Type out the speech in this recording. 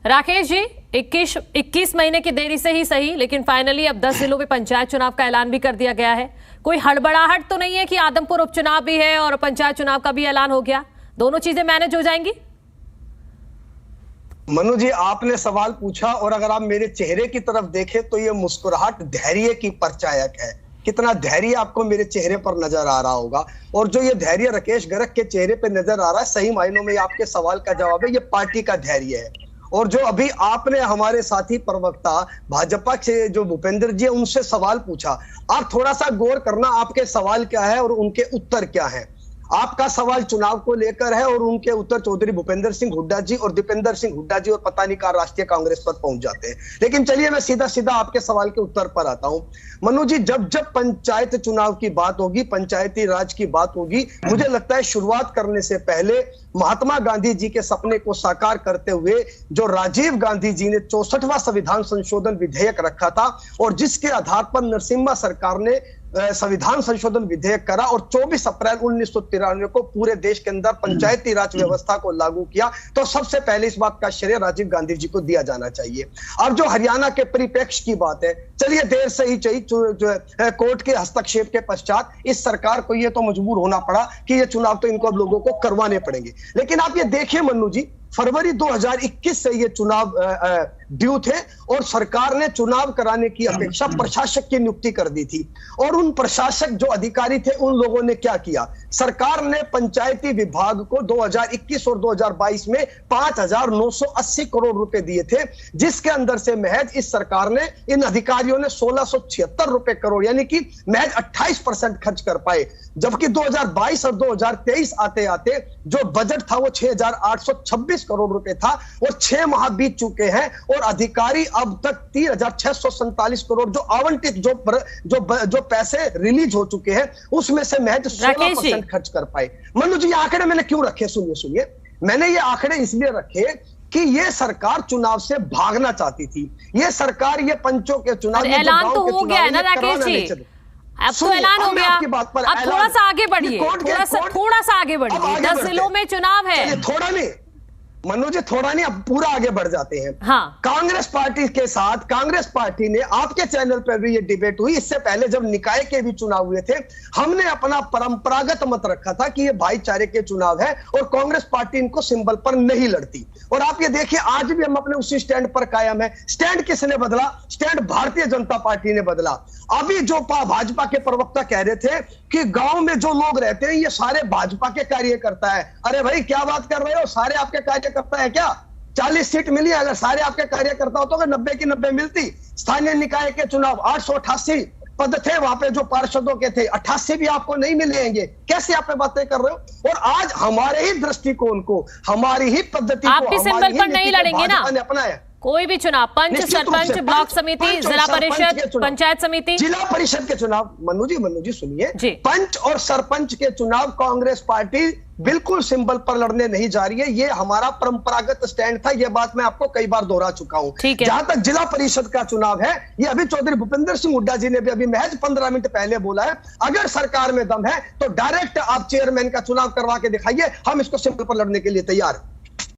राकेश जी, 21 महीने की देरी से ही सही, लेकिन फाइनली अब 10 जिलों में पंचायत चुनाव का ऐलान भी कर दिया गया है। कोई हड़बड़ाहट तो नहीं है कि आदमपुर उपचुनाव भी है और पंचायत चुनाव का भी ऐलान हो गया, दोनों चीजें मैनेज हो जाएंगी? मनु जी, आपने सवाल पूछा और अगर आप मेरे चेहरे की तरफ देखें तो ये मुस्कुराहट धैर्य की परिचायक है। कितना धैर्य आपको मेरे चेहरे पर नजर आ रहा होगा, और जो ये धैर्य राकेश गर्ग के चेहरे पे नजर आ रहा है, सही मायनों में आपके सवाल का जवाब है, ये पार्टी का धैर्य है। और जो अभी आपने हमारे साथी प्रवक्ता भाजपा के जो भूपेंद्र जी उनसे सवाल पूछा, आप थोड़ा सा गौर करना आपके सवाल क्या है और उनके उत्तर क्या है। आपका सवाल चुनाव को लेकर है और उनके उत्तर चौधरी भूपेंद्र सिंह हुड्डा जी और दीपेंद्र सिंह हुड्डा जी और पता नहीं कहां राष्ट्रीय कांग्रेस पर पहुंच जाते हैं। लेकिन चलिए मैं सीधा सीधा आपके सवाल के उत्तर पर आता हूं। मनु जी, जब जब पंचायत चुनाव की बात होगी, पंचायती राज की बात होगी, मुझे लगता है शुरुआत करने से पहले महात्मा गांधी जी के सपने को साकार करते हुए जो राजीव गांधी जी ने 64वां संविधान संशोधन विधेयक रखा था और जिसके आधार पर नरसिम्हा सरकार ने संविधान संशोधन विधेयक करा और 24 अप्रैल 1993 को पूरे देश के अंदर पंचायती राज व्यवस्था को लागू किया, तो सबसे पहले इस बात का श्रेय राजीव गांधी जी को दिया जाना चाहिए। अब जो हरियाणा के परिप्रेक्ष्य की बात है, चलिए देर से ही चाहिए, कोर्ट के हस्तक्षेप के पश्चात इस सरकार को ये तो मजबूर होना पड़ा कि ये चुनाव तो इनको अब लोगों को करवाने पड़ेंगे। लेकिन आप ये देखिए मन्नू जी, फरवरी 2021 से ये चुनाव ड्यू थे और सरकार ने चुनाव कराने की अपेक्षा प्रशासक की नियुक्ति कर दी थी। और उन प्रशासक जो अधिकारी थे उन लोगों ने क्या किया, सरकार ने पंचायती विभाग को 2021 और 2022 में 5,980 करोड़ रुपए दिए थे, जिसके अंदर से महज इस सरकार ने, इन अधिकारियों ने 1,676 रुपए करोड़ यानी कि महज 28% खर्च कर पाए। जबकि 2022 और 2023 आते आते जो बजट था वो 6,826 करोड़ रुपए था और 6 माह बीत चुके हैं और अधिकारी अब तक 3,647 करोड़ जो आवंटित जो पैसे रिलीज हो चुके हैं उसमें से महज 16% खर्च कर पाए। मनु जी, ये आंकड़े मैंने क्यों रखे? सुनिए, मैंने ये आंकड़े इसलिए रखे कि ये सरकार चुनाव से भागना चाहती थी। ये सरकार ये पंचों के चुनाव, ऐलान तो हो गया है ना राकेश जी, अब तो ऐलान हो गया। अब थोड़ा सा आगे बढ़िए, थोड़ा सा आगे बढ़िए। 10 जिलों में चुनाव है। थोड़ा नहीं मनु जी, थोड़ा नहीं, अब पूरा आगे बढ़ जाते हैं। हाँ। कांग्रेस पार्टी के साथ कांग्रेस पार्टी ने, आपके चैनल पर भी ये डिबेट हुई, इससे पहले जब निकाय के भी चुनाव हुए थे, हमने अपना परंपरागत मत रखा था कि ये भाईचारे के चुनाव है और कांग्रेस पार्टी इनको सिंबल पर नहीं लड़ती। और आप ये देखिए, आज भी हम अपने उसी स्टैंड पर कायम है। स्टैंड किसने बदला? स्टैंड भारतीय जनता पार्टी ने बदला। अभी जो भाजपा के प्रवक्ता कह रहे थे कि गांव में जो लोग रहते हैं ये सारे भाजपा के कार्यकर्ता है, अरे भाई क्या बात कर रहे हो, सारे आपके कार्यकर्ता है क्या? 40 सीट मिली, अगर सारे आपके कार्यकर्ता होते तो 90 की 90 मिलती। स्थानीय निकाय के चुनाव 888 पद थे, वहां पे जो पार्षदों के थे 88 भी आपको नहीं मिलेंगे। कैसे आप बातें कर रहे हो? और आज हमारे ही दृष्टिकोण को, हमारी ही पद्धति आप भी सिंबल पर नहीं लड़ेंगे ना अपनाया कोई भी चुनाव? पंच, सरपंच, ब्लॉक समिति, जिला परिषद, पंचायत समिति, जिला परिषद के चुनाव। मनु जी सुनिए, पंच और सरपंच के चुनाव कांग्रेस पार्टी बिल्कुल सिंबल पर लड़ने नहीं जा रही है। ये हमारा परंपरागत स्टैंड था, ये बात मैं आपको कई बार दोहरा चुका हूं। जहां तक जिला परिषद का चुनाव है, ये अभी चौधरी भूपेंद्र सिंह हुड्डा जी ने भी अभी महज 15 मिनट पहले बोला है, अगर सरकार में दम है तो डायरेक्ट आप चेयरमैन का चुनाव करवा के दिखाइए, हम इसको सिंबल पर लड़ने के लिए तैयार।